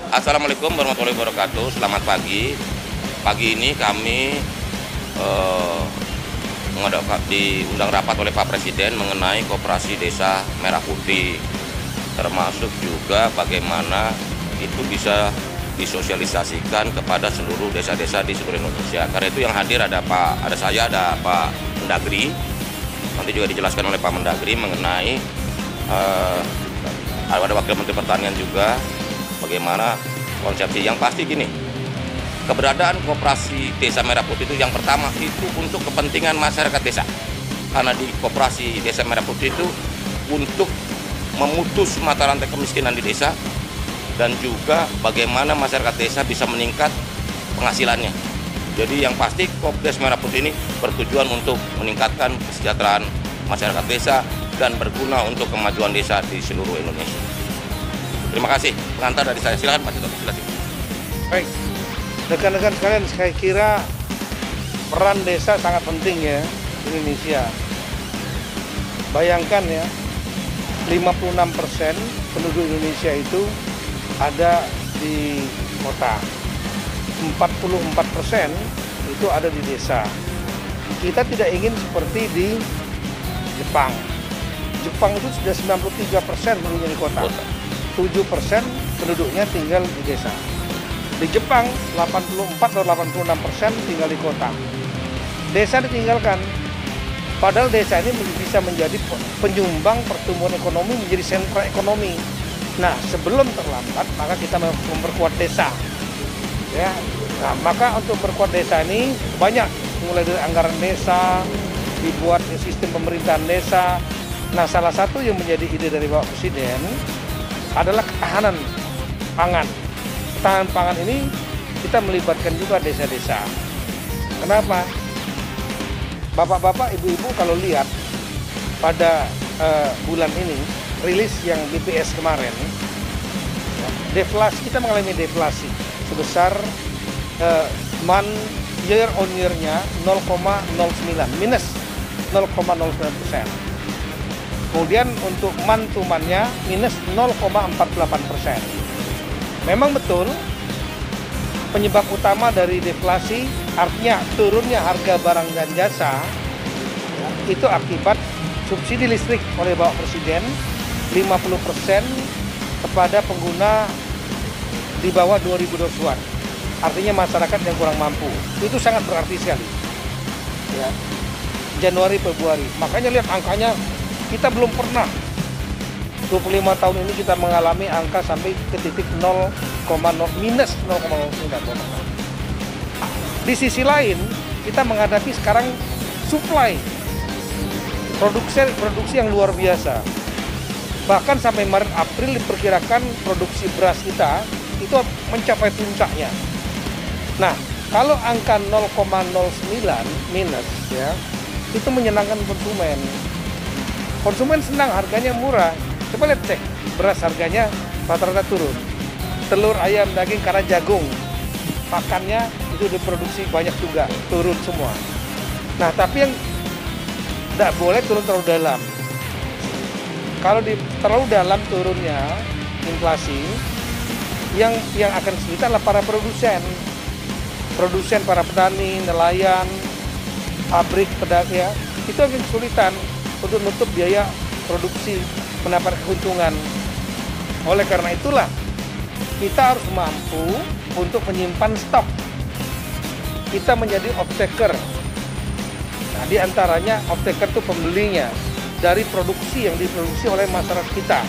Assalamualaikum warahmatullahi wabarakatuh. Selamat pagi. Pagi ini kami diundang rapat oleh Pak Presiden mengenai Koperasi Desa Merah Putih, termasuk juga bagaimana itu bisa disosialisasikan kepada seluruh desa-desa di seluruh Indonesia. Karena itu yang hadir ada saya, ada Pak Mendagri. Nanti juga dijelaskan oleh Pak Mendagri mengenai ada Wakil Menteri Pertanian juga. Bagaimana konsepsi yang pasti gini, keberadaan Koperasi Desa Merah Putih itu yang pertama itu untuk kepentingan masyarakat desa. Karena di Koperasi Desa Merah Putih itu untuk memutus mata rantai kemiskinan di desa dan juga bagaimana masyarakat desa bisa meningkat penghasilannya. Jadi yang pasti Koperasi Merah Putih ini bertujuan untuk meningkatkan kesejahteraan masyarakat desa dan berguna untuk kemajuan desa di seluruh Indonesia. Terima kasih. Pengantar dari saya. Silakan Pak Tito. Silakan. Baik, rekan-rekan sekalian, saya kira peran desa sangat penting ya di Indonesia. Bayangkan ya, 56% penduduk Indonesia itu ada di kota, 44% itu ada di desa. Kita tidak ingin seperti di Jepang. Jepang itu sudah 93% penduduknya di kota. 7% penduduknya tinggal di desa. Di Jepang 84 atau 86% tinggal di kota. Desa ditinggalkan. Padahal desa ini bisa menjadi penyumbang pertumbuhan ekonomi, menjadi sentra ekonomi. Nah, sebelum terlambat maka kita memperkuat desa. Ya. Nah, maka untuk memperkuat desa ini banyak, mulai dari anggaran desa, dibuat sistem pemerintahan desa. Nah, salah satu yang menjadi ide dari Bapak Presiden adalah ketahanan pangan. Ketahanan pangan ini kita melibatkan juga desa-desa. Kenapa? Bapak-bapak, ibu-ibu kalau lihat pada bulan ini, rilis yang BPS kemarin, deflasi, kita mengalami deflasi sebesar year on year-nya 0,09, minus 0,09%. Kemudian untuk month-to-month-nya minus 0,48%. Memang betul penyebab utama dari deflasi, artinya turunnya harga barang dan jasa, itu akibat subsidi listrik oleh Bapak Presiden 50% kepada pengguna di bawah 2020-an. Artinya masyarakat yang kurang mampu. Itu sangat berarti sekali. Ya. Januari, Februari. Makanya lihat angkanya, kita belum pernah 25 tahun ini kita mengalami angka sampai ke titik minus 0,09. Di sisi lain, kita menghadapi sekarang supply produksi yang luar biasa. Bahkan sampai Maret April diperkirakan produksi beras kita itu mencapai puncaknya. Nah, kalau angka 0,09 minus ya, itu menyenangkan konsumen. Konsumen senang, harganya murah. Coba lihat cek, beras harganya rata-rata turun. Telur, ayam, daging, karena jagung pakannya itu diproduksi banyak juga, turun semua. Nah, tapi yang tidak boleh turun terlalu dalam. Kalau terlalu dalam turunnya inflasi, yang akan kesulitan adalah para produsen, para petani, nelayan, pabrik, pedagang, ya, itu akan kesulitan untuk menutup biaya produksi, mendapat keuntungan. Oleh karena itulah kita harus mampu untuk menyimpan stok. Kita menjadi off-taker. Nah, di antaranya off-taker itu pembelinya dari produksi yang diproduksi oleh masyarakat kita.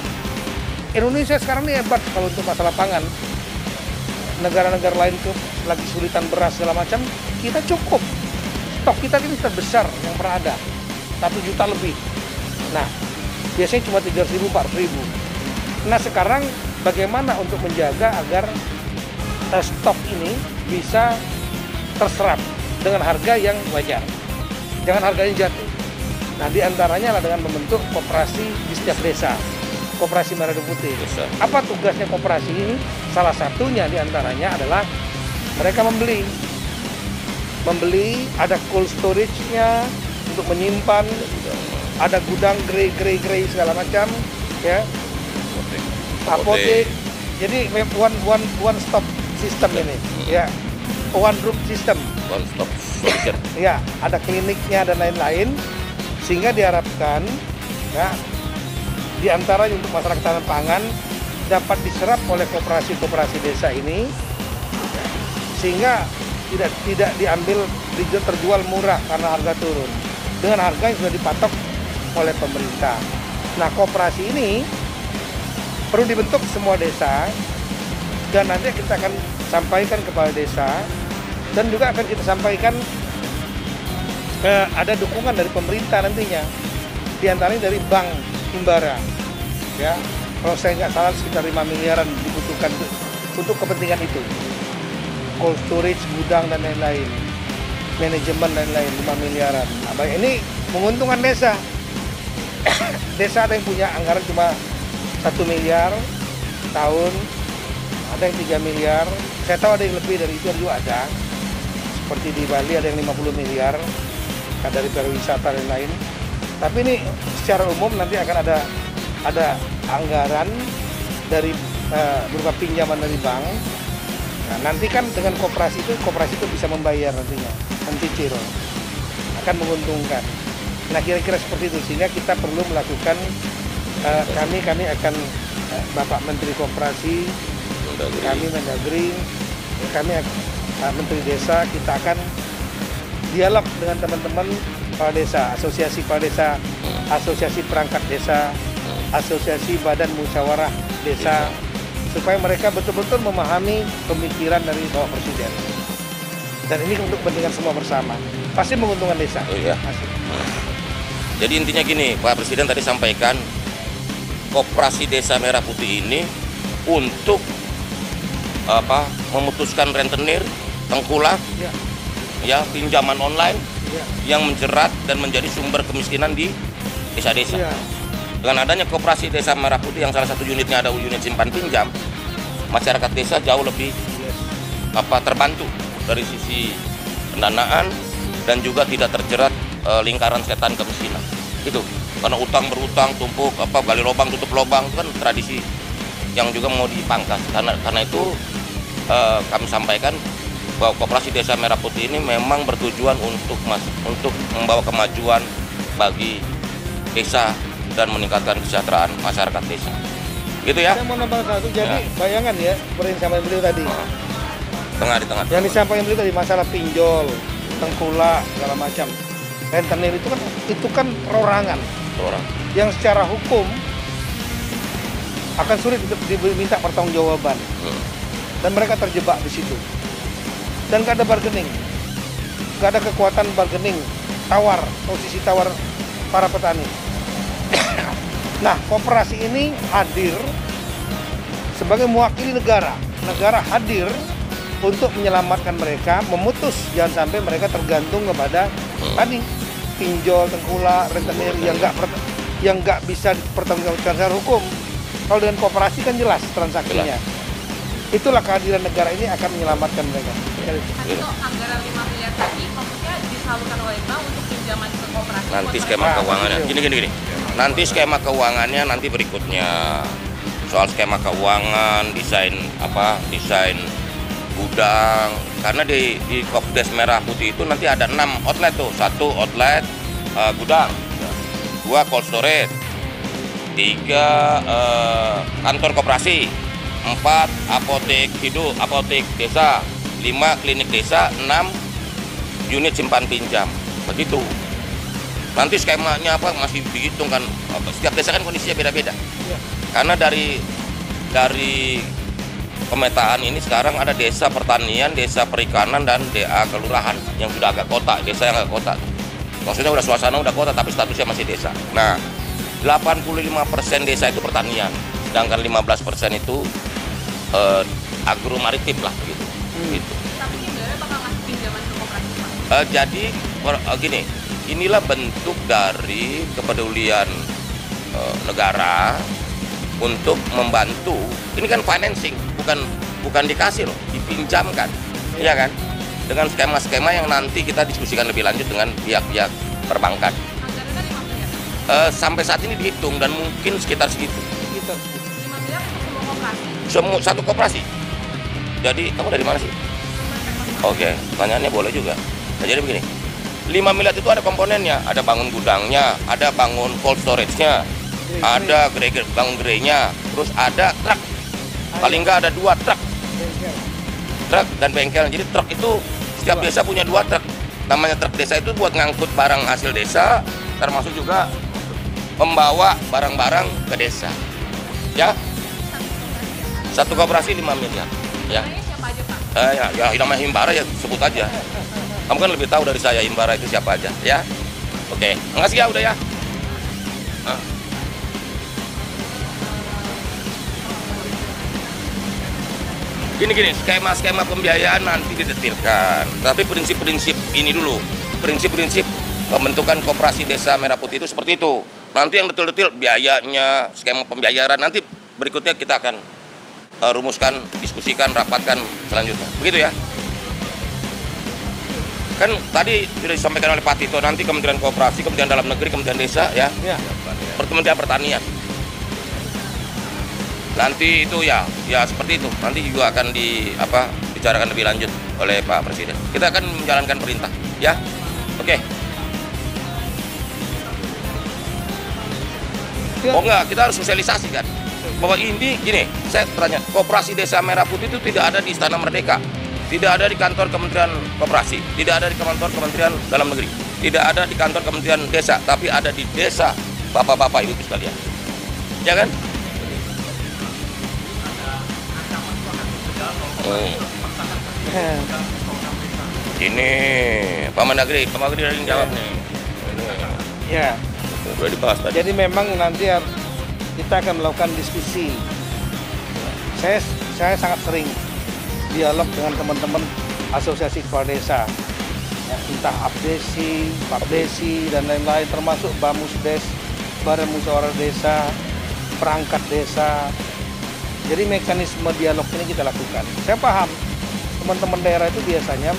Indonesia sekarang ini hebat kalau untuk masalah pangan. Negara-negara lain tuh lagi sulitan beras segala macam, kita cukup. Stok kita ini terbesar yang pernah ada. 1 juta lebih. Nah, biasanya cuma 300.000, 400.000. Nah, sekarang bagaimana untuk menjaga agar stok ini bisa terserap dengan harga yang wajar. Jangan harganya jatuh. Nah, di antaranya adalah dengan membentuk koperasi di setiap desa. Koperasi Merah Putih. Apa tugasnya koperasi ini? Salah satunya di antaranya adalah mereka membeli, ada cold storage-nya untuk menyimpan, ada gudang grey segala macam, ya, apotek, Jadi one stop system ini, ya, one room system. One stop solution. Ya, ada kliniknya dan lain-lain, sehingga diharapkan, ya, diantaranya untuk masyarakat ketahanan pangan dapat diserap oleh koperasi-koperasi desa ini, sehingga tidak diambil terjual murah karena harga turun, dengan harga yang sudah dipatok oleh pemerintah. Nah, koperasi ini perlu dibentuk semua desa, dan nanti kita akan sampaikan kepada desa, dan juga akan kita sampaikan ada dukungan dari pemerintah nantinya, diantaranya dari Bank Himbara, ya, kalau saya nggak salah sekitar 5 miliaran dibutuhkan untuk kepentingan itu, cold storage, gudang dan lain-lain, manajemen dan lain-lain, 5 miliaran. Nah, baik, ini menguntungkan desa. Desa ada yang punya anggaran cuma 1 miliar tahun, ada yang 3 miliar, saya tahu ada yang lebih dari itu juga ada, seperti di Bali ada yang 50 miliar dari pariwisata dan lain. Tapi ini secara umum nanti akan ada anggaran dari berupa pinjaman dari bank. Nah, nanti kan dengan koperasi itu bisa membayar nantinya, cicil, akan menguntungkan. Nah, kira-kira seperti itu, sehingga kita perlu melakukan, kami akan Bapak Menteri Koperasi, kami Mendagri, kami Menteri Desa, kita akan dialog dengan teman-teman kepala desa, asosiasi kepala desa, asosiasi perangkat desa, asosiasi badan musyawarah desa, supaya mereka betul-betul memahami pemikiran dari Bapak Presiden. Dan ini untuk kepentingan semua bersama, pasti menguntungkan desa. Oh, iya. Jadi intinya gini, Pak Presiden tadi sampaikan, Koperasi Desa Merah Putih ini untuk memutuskan rentenir, tengkulak, ya, pinjaman online, yang menjerat dan menjadi sumber kemiskinan di desa-desa. Dengan adanya Koperasi Desa Merah Putih yang salah satu unitnya ada unit simpan pinjam, masyarakat desa jauh lebih terbantu dari sisi pendanaan dan juga tidak terjerat lingkaran setan kemiskinan. Itu karena utang berutang, tumpuk, gali lubang tutup lubang, itu kan tradisi yang juga mau dipangkas. Karena itu kami sampaikan bahwa Koperasi Desa Merah Putih ini memang bertujuan untuk membawa kemajuan bagi desa dan meningkatkan kesejahteraan masyarakat desa. Gitu ya. Saya mau nambah satu, jadi bayangan ya, seperti yang disampaikan beliau tadi. Di tengah. Yang disampaikan beliau tadi masalah pinjol, tengkulak, segala macam. Rentenir itu kan perorangan. Yang secara hukum akan sulit diminta pertanggungjawaban. Dan mereka terjebak di situ. Dan gak ada bargaining, gak ada kekuatan bargaining, posisi tawar para petani. Nah, koperasi ini hadir sebagai mewakili negara. Negara hadir untuk menyelamatkan mereka, memutus jangan sampai mereka tergantung kepada tadi pinjol, tengkulak, rentenir yang nggak bisa dipertanggungjawabkan secara hukum. Kalau dengan koperasi kan jelas transaksinya. Itulah kehadiran negara ini akan menyelamatkan mereka. Tadi itu anggaran 5 miliar tadi maksudnya disalurkan oleh bank untuk pinjaman ke koperasi. Nanti skema keuangannya gini. Nanti skema keuangannya nanti berikutnya. Soal skema keuangan, desain gudang. Karena di Kopdes Merah Putih itu nanti ada 6 outlet tuh. 1 outlet gudang, 2 cold storage, 3 kantor koperasi, 4 apotek hidup, apotek desa, 5 klinik desa, 6 unit simpan pinjam. Begitu. Nanti skemanya masih dihitung kan. Setiap desa kan kondisinya beda-beda. Karena dari pemetaan ini sekarang ada desa pertanian, desa perikanan, dan DA kelurahan yang sudah agak kota, desa yang agak kota. Maksudnya udah suasana udah kota tapi statusnya masih desa. Nah, 85% desa itu pertanian, sedangkan 15% itu agromaritim lah gitu. Gitu. Tapi negara bakal ngasih pinjaman ke koperasi, Pak? Jadi gini, inilah bentuk dari kepedulian negara untuk membantu. Ini kan financing, bukan dikasih loh, dipinjamkan, iya kan? Dengan skema-skema yang nanti kita diskusikan lebih lanjut dengan pihak-pihak perbankan. Anggaran tadi 5 miliar? Sampai saat ini dihitung dan mungkin sekitar segitu. 5 miliar untuk semua koperasi? Semua satu koperasi. Jadi kamu dari mana sih? Oke, pertanyaannya boleh juga. Nah, jadi begini, 5 miliar itu ada komponennya, ada bangun gudangnya, ada bangun cold storage-nya, ada bangun gerainya, terus ada truk. Paling nggak ada 2 truk. Truk dan bengkel. Jadi truk itu setiap desa punya 2 truk. Namanya truk desa itu buat ngangkut barang hasil desa, termasuk juga membawa barang-barang ke desa. Ya, satu koperasi 5 miliar. Ya. Siapa aja Pak? Ya namanya Himbara ya sebut aja. Kamu kan lebih tahu dari saya Himbara itu siapa aja, ya. Oke, makasih ya udah ya. Nah. Gini, skema-skema pembiayaan nanti didetilkan. Tapi prinsip-prinsip ini dulu, prinsip-prinsip pembentukan koperasi desa Merah Putih itu seperti itu. Nanti yang detil-detil biayanya, skema pembiayaan nanti berikutnya kita akan rumuskan, diskusikan, rapatkan selanjutnya. Begitu ya. Kan tadi sudah disampaikan oleh Pak Tito, nanti Kementerian Koperasi, Kementerian Dalam Negeri, Kementerian Desa, ya, Kementerian Pertanian. Nanti itu ya seperti itu. Nanti juga akan dibicarakan lebih lanjut oleh Pak Presiden. Kita akan menjalankan perintah, ya. Oke. Oh enggak, kita harus sosialisasi kan. Bahwa ini gini, saya tanya, Koperasi Desa Merah Putih itu tidak ada di Istana Merdeka, tidak ada di kantor Kementerian Koperasi, tidak ada di kantor Kementerian Dalam Negeri, tidak ada di kantor Kementerian Desa, tapi ada di desa bapak-bapak ibu sekalian. Ya kan? Ini Pak Mendagri yang jawab nih. Ya. Sudah dibahas tadi. Jadi memang nanti kita akan melakukan diskusi. Saya sangat sering dialog dengan teman-teman asosiasi kepala desa, ya, entah Abdesi, Papdesi dan lain-lain, termasuk Bamusdes, Badan Musyawarah Desa, perangkat desa. Jadi mekanisme dialog ini kita lakukan. Saya paham teman-teman daerah itu biasanya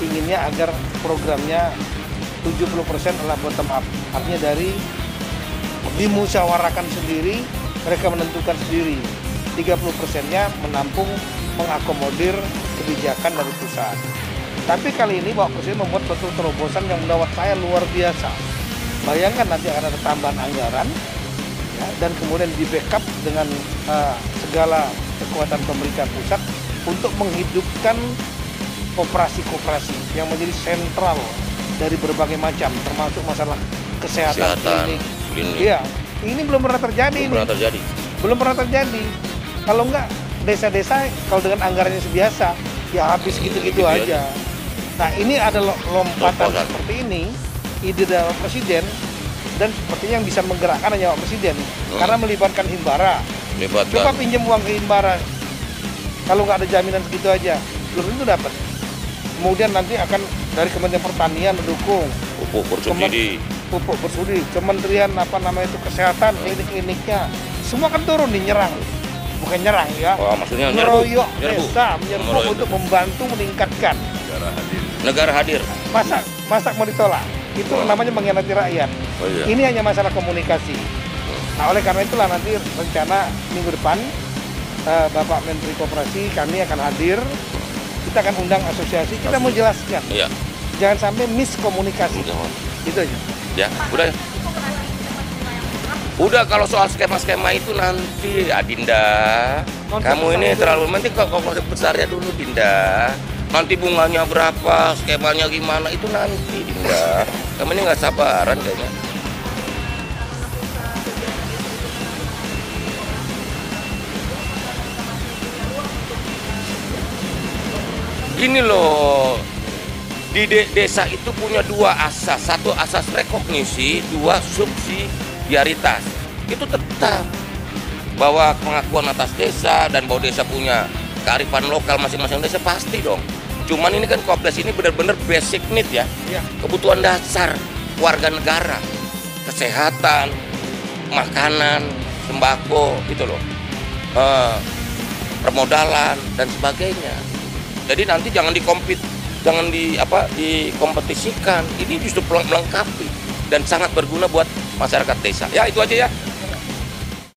inginnya agar programnya 70% adalah bottom up. Artinya dari dimusyawarakan sendiri, mereka menentukan sendiri. 30%-nya menampung, mengakomodir kebijakan dari pusat. Tapi kali ini Bapak Presiden membuat suatu terobosan yang menurut saya luar biasa. Bayangkan nanti akan ada tambahan anggaran, ya, dan kemudian di backup dengan segala kekuatan pemerintah pusat untuk menghidupkan koperasi-koperasi yang menjadi sentral dari berbagai macam, termasuk masalah kesehatan klinik. Iya, ini belum pernah terjadi. Belum pernah terjadi. Kalau enggak, desa-desa kalau dengan anggarannya sebiasa, ya habis gitu-gitu aja. Nah, ini ada lompatan seperti ini, ide dari Presiden, dan sepertinya yang bisa menggerakkan hanya Pak Presiden, karena melibatkan Himbara. Coba pinjam uang ke Himbara, kalau nggak ada jaminan segitu aja, belum tentu dapat. Kemudian nanti akan dari Kementerian Pertanian mendukung pupuk bersubsidi, Kementerian Kesehatan, klinik-kliniknya, semua kan turun nyerang, bukan nyerang ya, maksudnya ngeroyok desa, menyerbu untuk membantu meningkatkan. Negara hadir. Masa mau ditolak? Itu namanya mengkhianati rakyat. Iya. Ini hanya masalah komunikasi. Nah, oleh karena itulah nanti rencana minggu depan Bapak Menteri Koperasi kami akan hadir. Kita akan undang asosiasi, kita mau jelaskan. Iya. Jangan sampai miskomunikasi. Itu aja. Ya, udah. Udah, kalau soal skema-skema itu nanti Adinda. Kamu ini terlalu penting, kok konsep besarnya dulu Dinda. Nanti bunganya berapa, skemanya gimana itu nanti Dinda. Kamu ini nggak sabaran kayaknya. Gini loh, di desa itu punya 2 asas, 1 asas rekognisi, 2 subsidiaritas. Itu tetap bahwa pengakuan atas desa dan bahwa desa punya kearifan lokal masing-masing desa pasti dong. Cuman ini kan Kopdes ini benar-benar basic need ya, kebutuhan dasar warga negara, kesehatan, makanan, sembako, gitu loh, permodalan dan sebagainya. Jadi nanti jangan dikompetisikan. Ini justru melengkapi dan sangat berguna buat masyarakat desa. Ya itu aja ya.